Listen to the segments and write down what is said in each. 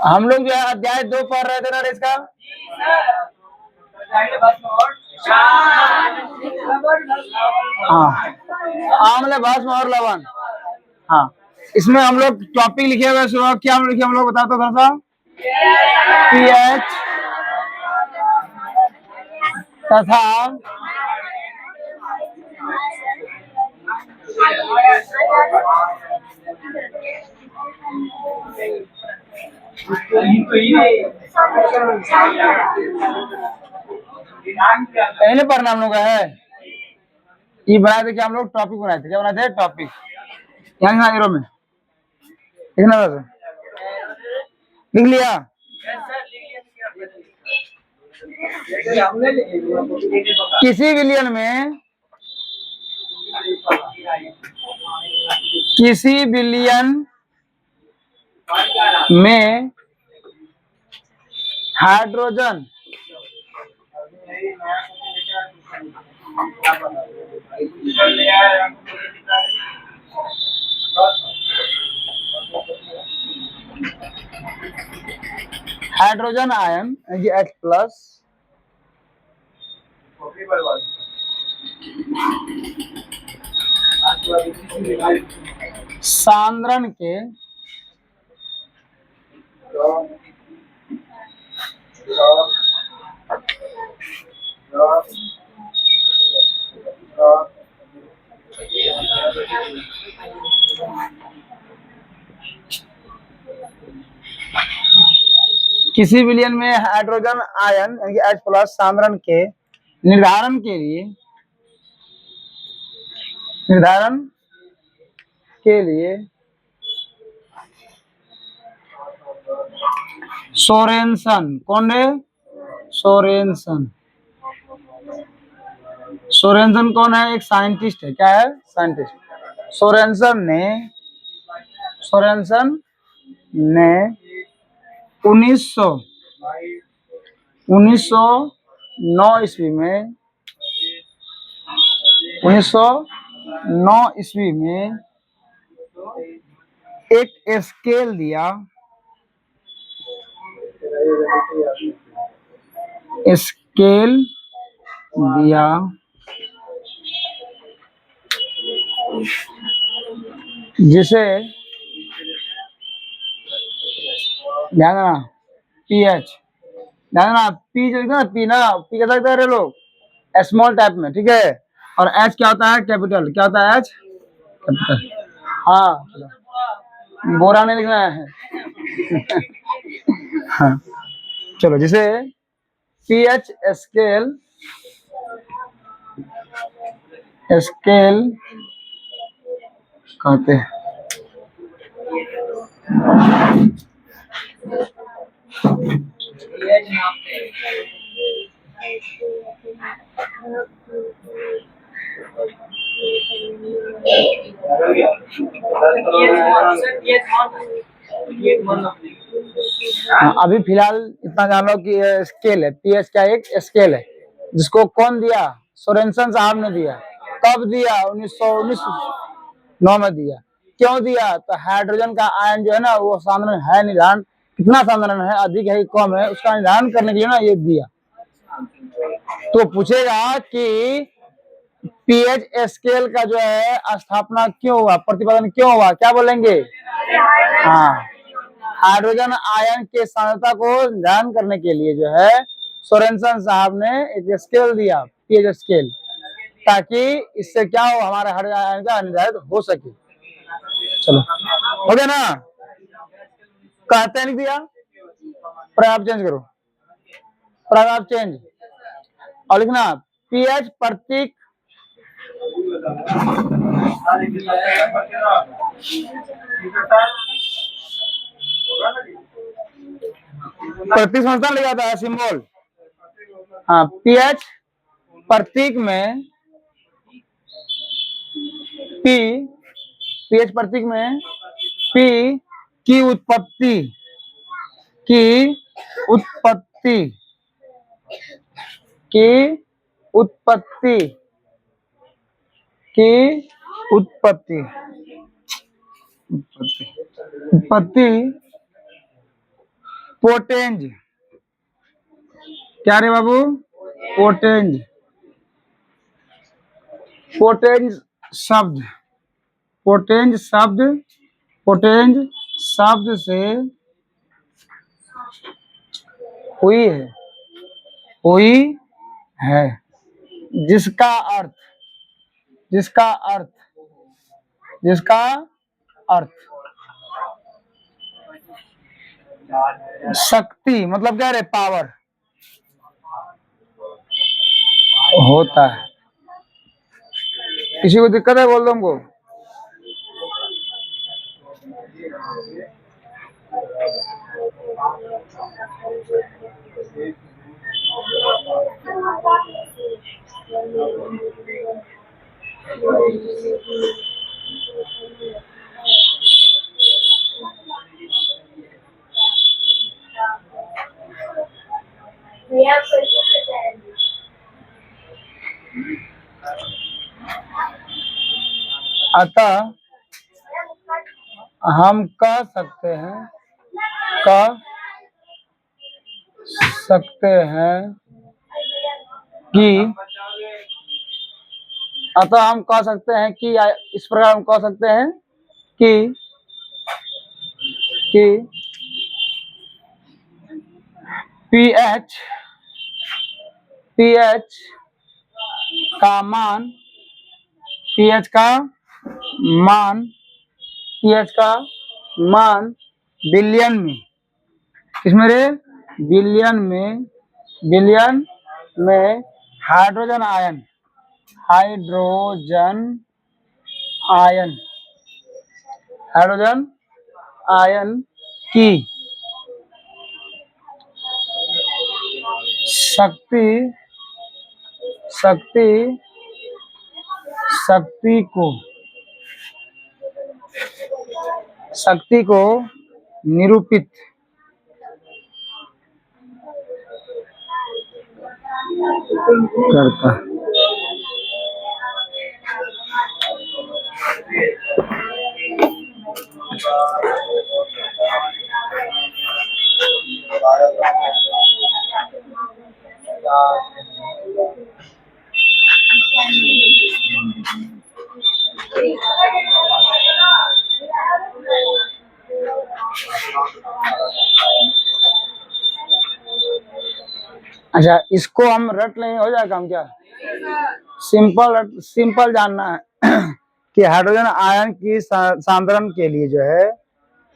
हम लोग जो है अध्याय 2 पढ़ रहे थे ना इसका। हाँ, आम्ल भस्म और लवण। हाँ, इसमें हम लोग टॉपिक लिखे हुए सुनो, क्या हम लिखे हम लोग बताते थोड़ा सा। पीएच तथा पहले पढ़ना हम लोग का है। ये बनाए थे क्या हम लोग, टॉपिक बनाए थे, क्या बनाए थे टॉपिक, यहाँ एरो में लिखना था। लिख लिया। किसी विलियन में हाइड्रोजन आयन H प्लस सांद्रण के किसी विलयन में हाइड्रोजन आयन यानी H प्लस सांद्रण के निर्धारण के लिए सोरेनसन, कौन है सोरेनसन? सोरेनसन कौन है? एक साइंटिस्ट है। क्या है? साइंटिस्ट। सोरेनसन ने 1909 ईस्वी में 1909 ईस्वी में एक स्केल दिया, जिसे ध्यान देना पीएच, ध्यान देना पी जो लिखा ना, पी ना, पी क्या लगता है लोग स्मॉल टाइप में, ठीक है। और एच क्या होता है? कैपिटल। क्या होता है? H capital. हाँ, बोरा नहीं लिखना है। हाँ, चलो, जिसे पीएच स्केल कहते हैं। अभी फिलहाल इतना जान लो कि स्केल है, पीएच का एक स्केल है, जिसको कौन दिया? सोरेनसन साहब ने दिया। कब दिया? 1909 में दिया। क्यों दिया? तो हाइड्रोजन का आयन जो है ना, वो सांद्रण है, निर्धारण कितना सांद्रण है, अधिक है कम है, उसका निर्धारण करने के लिए ना ये दिया। तो पूछेगा कि पीएच स्केल का जो है स्थापना क्यों हुआ, प्रतिपादन क्यों हुआ, क्या बोलेंगे? हाँ, हाइड्रोजन आयन के सांद्रता को निर्धारण करने के लिए जो है सोरेनसन साहब ने एक स्केल दिया, पीएच स्केल, ताकि इससे क्या हो, हमारे हाइड्रोजन आयन का निर्धारित हो सके। चलो, हो गया ना? कहते नहीं दिया, प्रभाव चेंज करो, प्रभाव चेंज और लिखना पीएच प्रतीक समझता ले जाता है सिंबल। हाँ, पीएच प्रतीक में पीएच प्रतीक में पी की उत्पत्ति की उत्पत्ति उत्पत्ति पोटेंज, क्या रे बाबू? पोटेंज, पोटेंज शब्द, पोटेंज शब्द, पोटेंज शब्द से हुई है, हुई है, जिसका अर्थ, जिसका अर्थ, जिसका अर्थ शक्ति, मतलब क्या रे? पावर होता है। किसी को दिक्कत है बोल दो हमको। अतः हम कह सकते हैं, कह सकते हैं कि, अतः हम कह सकते हैं कि, इस प्रकार हम कह सकते हैं कि पीएच, पीएच का मान, पीएच का मान, पीएच का मान बिलियन में, किसमें रे? बिलियन में, बिलियन में hydrogen ion, hydrogen ion, hydrogen ion की शक्ति, शक्ति, शक्ति को, शक्ति को निरूपित करता है। अच्छा, इसको हम रट लेंगे, हो जाएगा काम? क्या सिंपल, सिंपल जानना है कि हाइड्रोजन आयन की सांद्रण के लिए जो है,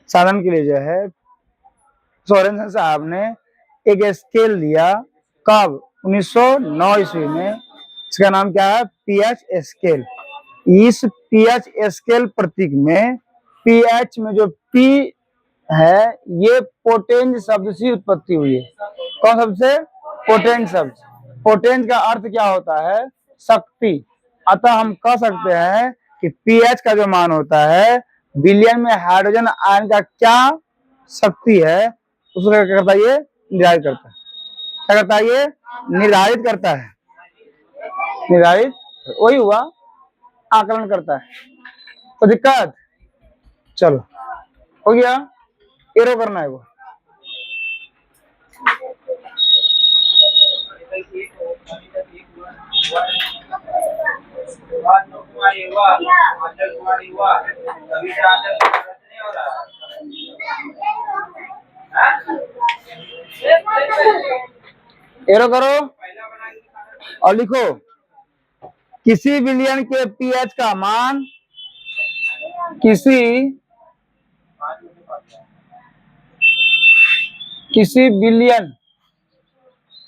साधन के लिए जो है सोरेनसन साहब ने एक स्केल दिया। कब? 1909 ईस्वी में। इसका नाम क्या है? PH scale. इस पीएच स्केल प्रतीक में पीएच में जो पी है, ये पोटेंज शब्द से उत्पत्ति हुई है। कौन शब्द से? पोटेंज शब्द। पोटेंज का अर्थ क्या होता है? शक्ति। अतः हम कह सकते हैं कि पीएच का जो मान होता है, बिलियन में हाइड्रोजन आयन का क्या शक्ति है, उसको क्या करता है? ये निर्धारित करता है। क्या करता है? ये निर्धारित करता है। निर्धारित वही हुआ, आकलन करता है। तो दिक्कत? चलो हो गया। एरो करना है वो। एरो करो और लिखो, किसी बिलियन के पीएच का मान, किसी बिलियन,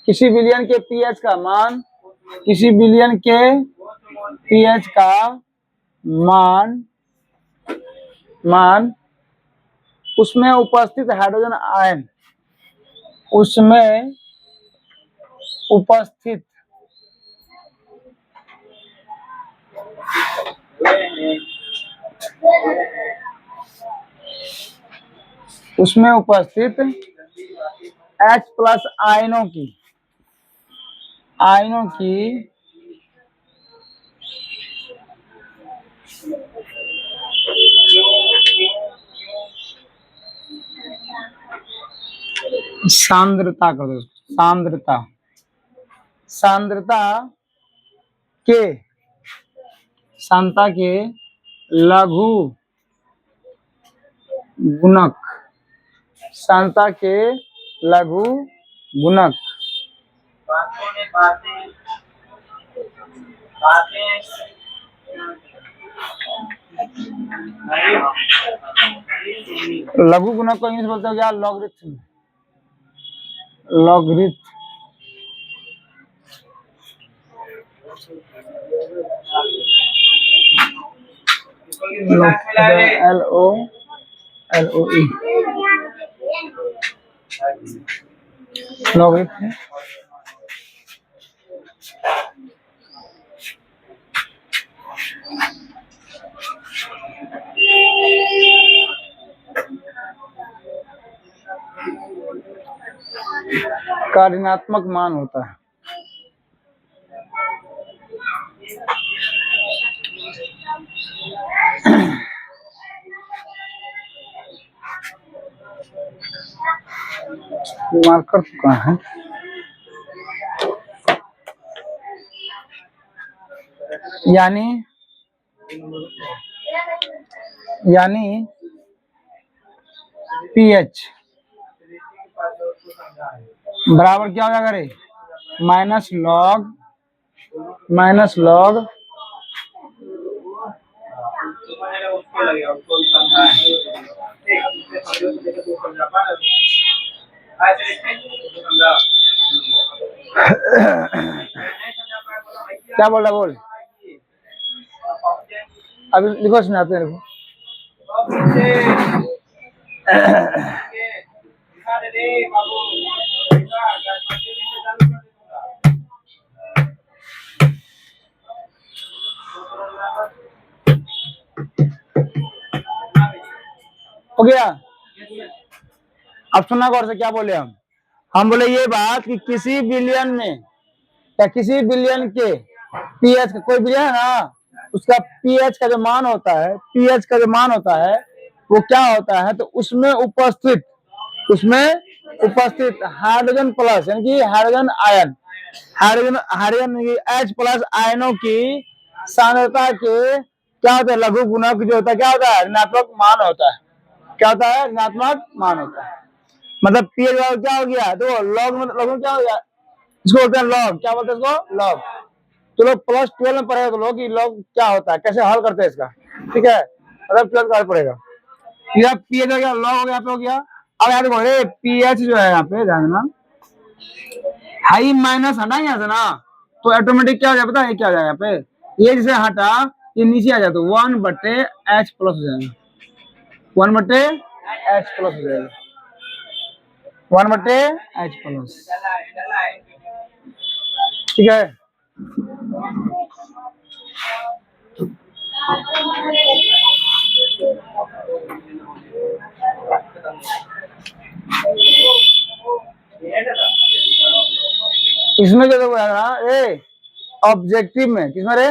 किसी बिलियन के पीएच का मान, किसी बिलियन के पीएच का मान, उसमें उपस्थित हाइड्रोजन आयन, उसमें उपस्थित H+ आयनों की सांद्रता कर दो उसको, सांद्रता, सांद्रता के, सांद्रता के लघु गुणक, सांद्रता के लघु गुणक। लघु गुणक को इंग्लिश बोलते हो क्या? Logarithm, logarithm, LOGRITH, logarithm. का ऋणात्मक मान होता है। मार्क कर चुका है। यानी पीएच बराबर क्या हो जाएगा रे? माइनस लॉग क्या बोल रहा? बोल अभी लिखो, सुनाते हैं। हो गया? अब सुनना गौर से, क्या बोले हम बोले ये बात कि किसी बिलियन में या किसी बिलियन के पीएच का, कोई बिलियन है ना, उसका पीएच का जो मान होता है, पीएच का जो मान होता है वो क्या होता है? तो उसमें उपस्थित हाइड्रोजन प्लस यानी कि hydrogen ion, hydrogen H plus आयनों की सांद्रता के क्या होता है? लघु गुणक जो होता है क्या होता है? ऋणात्मक मान होता है। क्या होता है? ऋणात्मक मान होता है। मतलब पीएच क्या हो गया? तो लॉग में लॉग क्या हो गया? इसको बोलते हैं लॉग। क्या बोलते हैं इसको? लॉग। तो लोग प्लस 12 में पढ़ेगा तो लोग कि लॉग क्या होता है, कैसे हल करते हैं इसका, ठीक है? मतलब 12 का पड़ेगा। यह पीएच हो गया, लॉग हो गया, यहाँ पे हो गया। अब यहाँ देखो रे, पीएच जो है यहाँ पे ध्यान देना, हाई माइनस हटा यहाँ से ना, तो ऑटोमेटिक क्या हो जाए पता है? क्या हो जाएगा यहाँ पे? ये जिसे हटा ये नीचे आ जाए तो 1/H प्लस हो जाएगा, 1/H प्लस हो जाएगा, 1/H प्लस, ठीक है? इसमें जो देखो ना ऑब्जेक्टिव में, किसमें रे?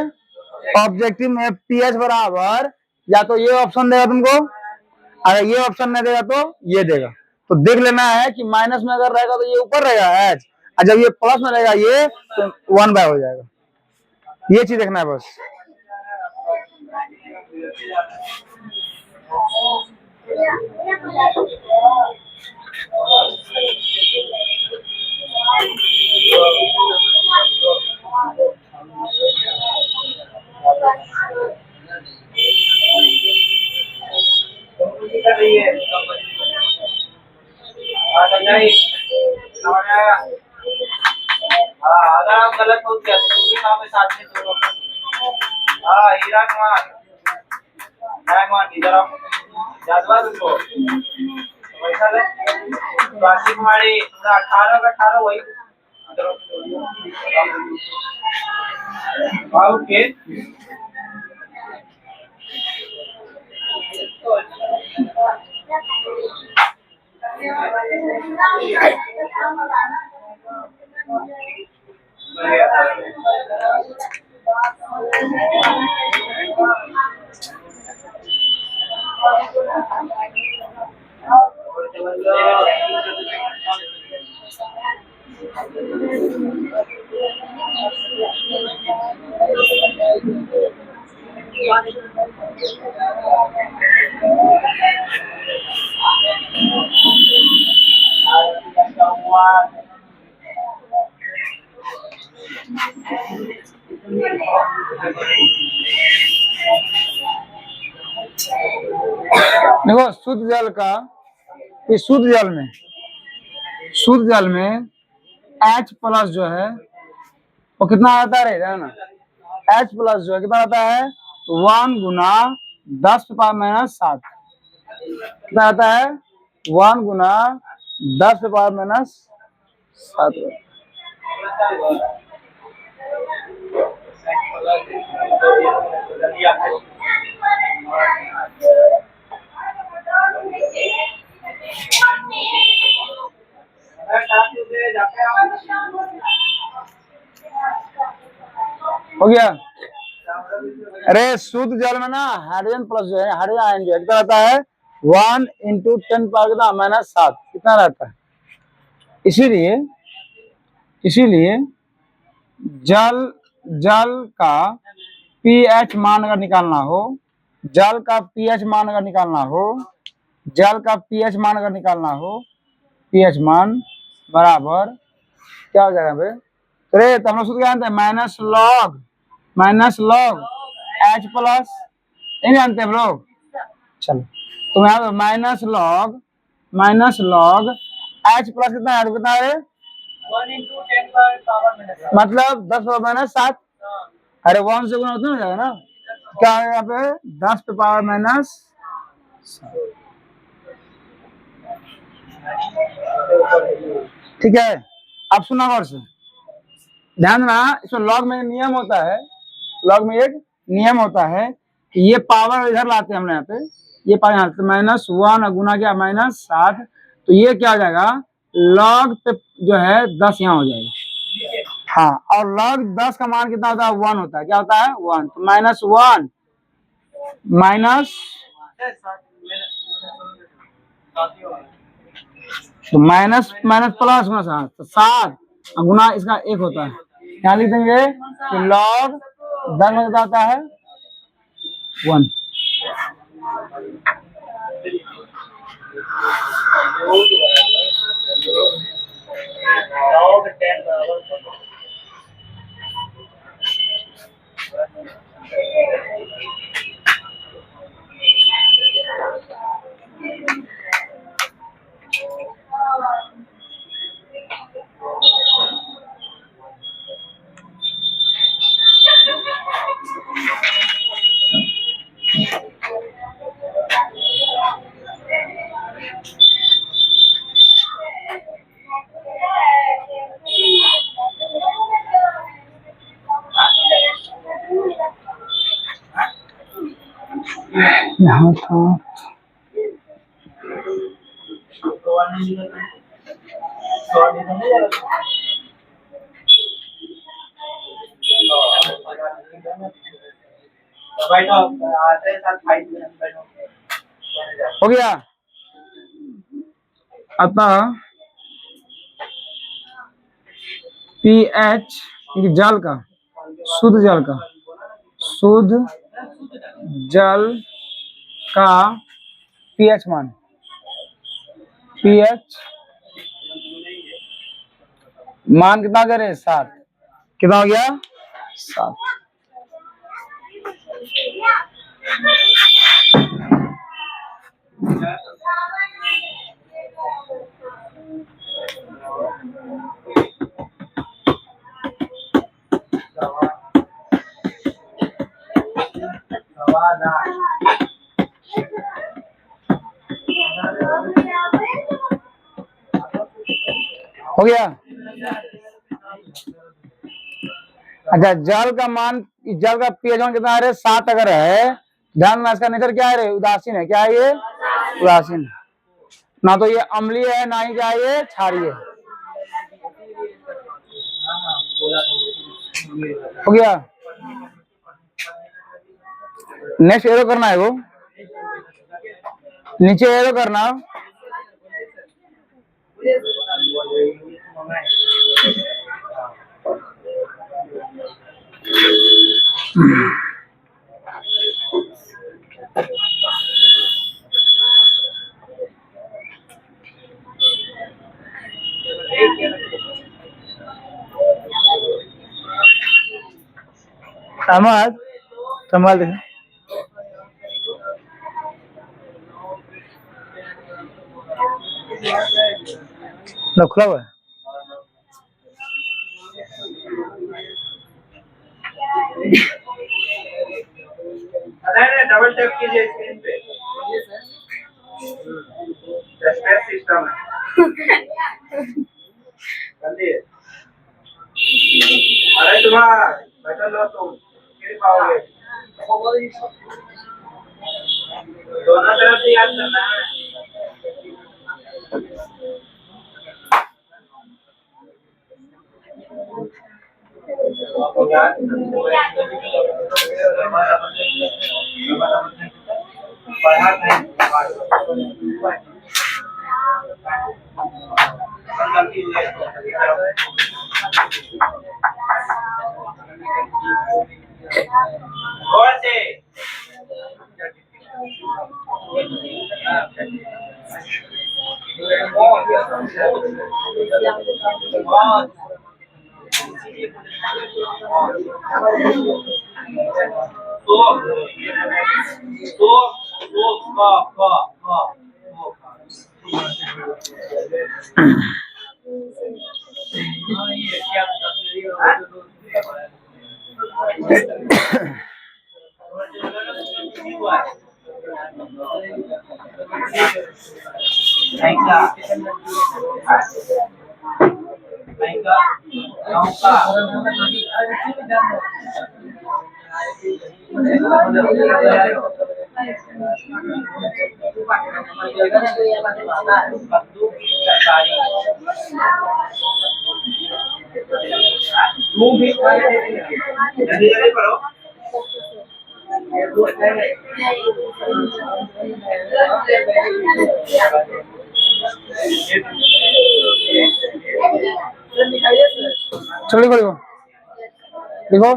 ऑब्जेक्टिव में पीएच बराबर या तो ये ऑप्शन देगा तुमको, अगर ये ऑप्शन नहीं देगा तो ये देगा। तो देख लेना है कि माइनस में अगर रहेगा तो ये ऊपर रहेगा H, और जब ये प्लस में रहेगा ये तो 1/, हो जाएगा। ये चीज देखना है बस। अगर आप गलत हो गया तो साथ में दोनों। हीरा कुमार इधर आओ, यादवार उसको वैसा है वासी कुमारी 18 का 18 वही ओके। देखो शुद्ध जल का, इस शुद्ध जल में H प्लस जो है वो कितना आता रहेगा ना, H प्लस जो है कितना आता है 1 गुना 10⁻⁻7। कितना आता है 1 गुना 10⁻⁻7। हो गया। अरे शुद्ध जल में ना हाइड्रोजन प्लस जो है, हाइड्रोजन आयन जो है कितना रहता है 1 × 10⁻⁻7 कितना रहता है। इसीलिए जल का पीएच मान अगर निकालना हो, जल का पीएच मान अगर निकालना पीएच मान बराबर क्या हो जाएगा भाई। अरे तो हम लोग सूत्र क्या जानते हैं, माइनस लॉग H प्लस, नहीं जानते हम लोग। चलो तो यहाँ माइनस लॉग H प्लस कितना है, 1 × 10⁻⁻, मतलब 10⁻⁻7। अरे 1 से गुना उतना हो जाएगा ना, क्या है यहाँ पे 10⁻⁻7। ठीक है, अब सुना गौर से, ध्यान देना। इसमें लॉग में नियम होता है कि ये पावर इधर लाते हैं हम यहाँ पे, ये पावर यहाँ -1 गुना क्या -7, तो ये क्या हो जाएगा लॉग पे जो है 10 यहाँ हो जाएगा। हाँ, और लॉग 10 का मान कितना होता है 1 होता है, क्या होता है 1, तो -1 तो माइनस प्लस गुना 7, तो 7 गुना इसका 1 होता है। यहाँ लिख देंगे कि लॉग 10 में कितना होता है 1। यहाँ था हो गया। अतः पीएच जल का, शुद्ध जल का पीएच मान कितना करे 7, कितना हो गया 7। हो गया। अच्छा, जल का पीएच मान कितना है 7 अगर है, ध्यान में इसका नेचर क्या है उदासीन है, क्या है ये उदासीन, ना तो ये अम्लीय है ना ही क्या है ये क्षारीय। हो गया। नेक्स्ट एरो करना है, वो नीचे एरो करना। समझ देखें लो खुला हुआ है। डबल टैप कीजिए स्क्रीन पे। स्पेस सिस्टम है। जल्दी। अरे तुम्हारा बटन लो तुम खेल पाओगे। दोनों तरफ से याद करना है। जल्दी जल्दी करो। चलो लिखो लिखो।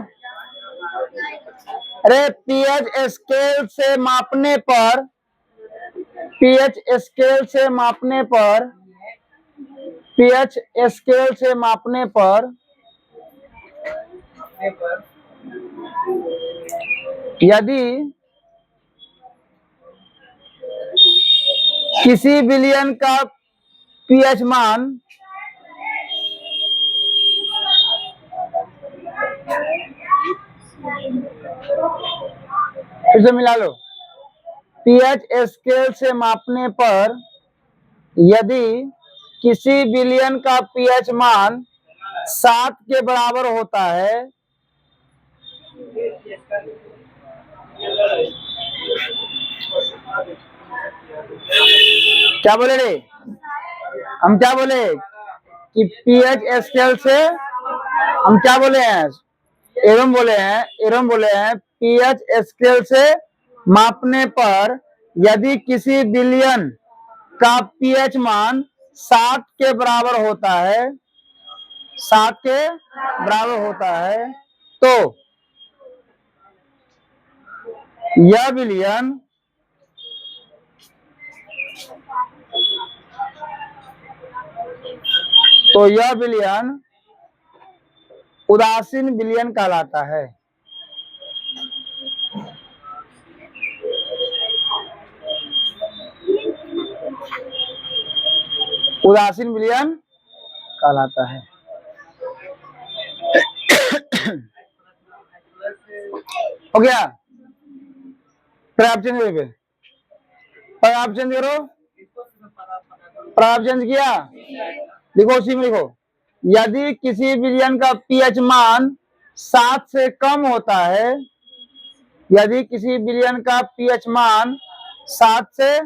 अरे पीएच स्केल से मापने पर, पीएच स्केल से मापने पर, पीएच स्केल से मापने पर यदि किसी विलयन का पीएच मान फिर से मिला लो। पीएच स्केल से मापने पर यदि किसी विलयन का पीएच मान 7 के बराबर होता है, क्या बोले रे? हम क्या बोले कि पीएच स्केल से हम क्या बोले हैं? एवं बोले हैं, एवं बोले हैं पीएच स्केल से मापने पर यदि किसी विलयन का पीएच मान 7 के बराबर होता है, 7 के बराबर होता है, तो यह विलयन उदासीन विलयन कहलाता है। उदासीन विलयन कहलाता है। हो गया? प्रभाव चेंज करो, प्रभाव चेंज करो, प्रभाव चेंज किया, लिखो उसी में लिखो। यदि किसी विलयन का पीएच मान 7 से कम होता है, यदि किसी विलयन का पीएच मान 7 से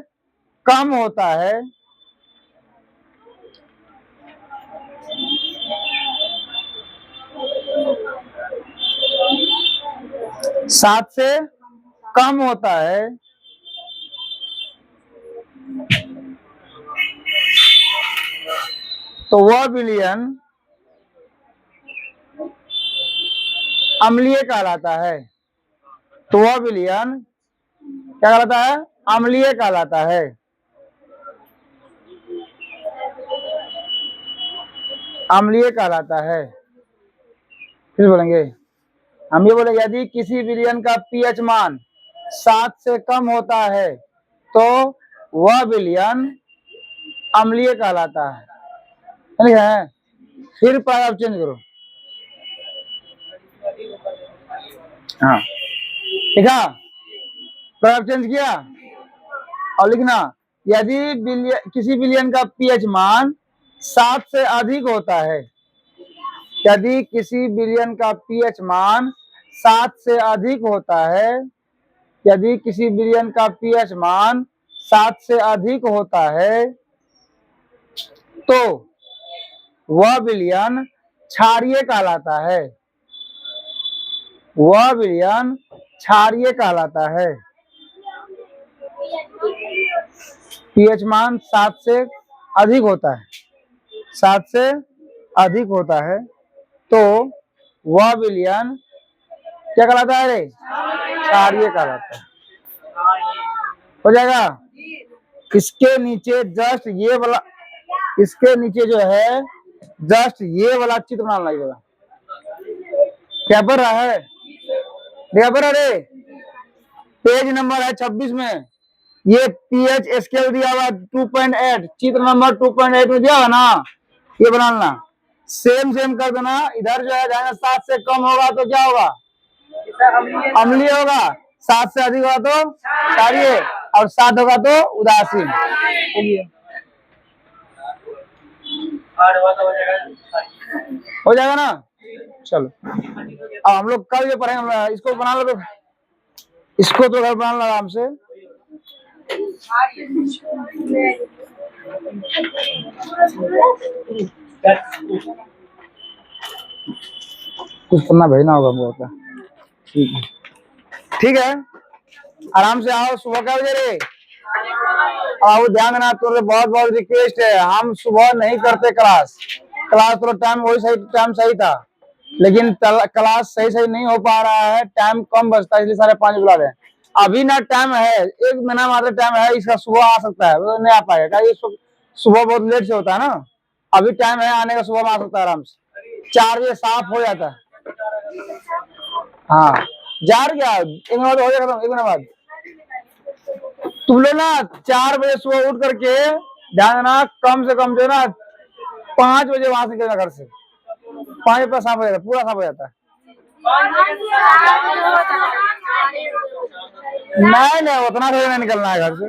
कम होता है, सात से कम होता है, तो वह विलयन अम्लीय कहलाता है। तो वह विलयन क्या कहलाता है? अम्लीय कहलाता है। अम्लीय कहलाता है। फिर बोलेंगे, हम ये बोले यदि किसी विलयन का पीएच मान 7 से कम होता है तो वह विलयन अम्लीय कहलाता है। ठीक है, फिर पैराग्राफ चेंज करो। हाँ ठीक है, पैराग्राफ चेंज किया और लिखना यदि किसी विलयन का पीएच मान 7 से अधिक होता है, यदि किसी विलयन का पीएच मान 7 से अधिक होता है, यदि किसी विलयन का पीएच मान 7 से अधिक होता है तो वह विलयन क्षारीय कहलाता है, वह विलयन क्षारीय कहलाता है। पीएच मान 7 से अधिक होता है, 7 से अधिक होता है तो वह विलयन क्या कहलाता है रे? क्षारीय कहलाता है। हो जाएगा। इसके नीचे जस्ट ये वाला, इसके नीचे जो है जस्ट ये वाला चित्र बनाना लगेगा। क्या पढ़ रहा है? क्या पढ़ रहा रे? पेज नंबर है 26 में, ये पीएच स्केल दिया हुआ 2.8, चित्र नंबर 2.8 में दिया हुआ ना, ये बनाना सेम कर देना। इधर जो है जाएगा 7 से कम होगा तो क्या होगा? अम्लीय होगा, 7 से अधिक होगा तो क्षारीय, और 7 होगा तो उदासीन। हो जाएगा ना? चलो अब हम लोग कल ये पढ़ेंगे, इसको बना लो, तो इसको तो घर बना लो आराम से। कुछ पढ़ना भेजना होगा हमको। ठीक है, आराम से आओ। सुबह क्या बजे रे? आओ, ध्यान देना, तुझे बहुत बहुत रिक्वेस्ट है, हम सुबह नहीं करते क्लास तो टाइम वही सही, टाइम सही था, लेकिन क्लास सही नहीं हो पा रहा है, टाइम कम बचता है, इसलिए 5:30 बुला रहे हैं। अभी ना टाइम है, 1 महीना मात्र टाइम है, इसका सुबह आ सकता है, वो नहीं आ पाएगा, ये सुबह बहुत लेट से होता है ना। अभी टाइम है आने का, सुबह में आ सकता है आराम से, 4 बजे साफ हो जाता है। हाँ जार क्या, 1 महीना हो जाएगा, 1 महीना बाद तुम लोग ना 4 बजे सुबह उठ करके ध्यान देना, कम से कम जो है ना 5 बजे वहां से निकलना, घर से 5 बजे साफ हो जाता है, पूरा साफ हो जाता है। नहीं उतना थोड़ी नहीं निकलना है घर से।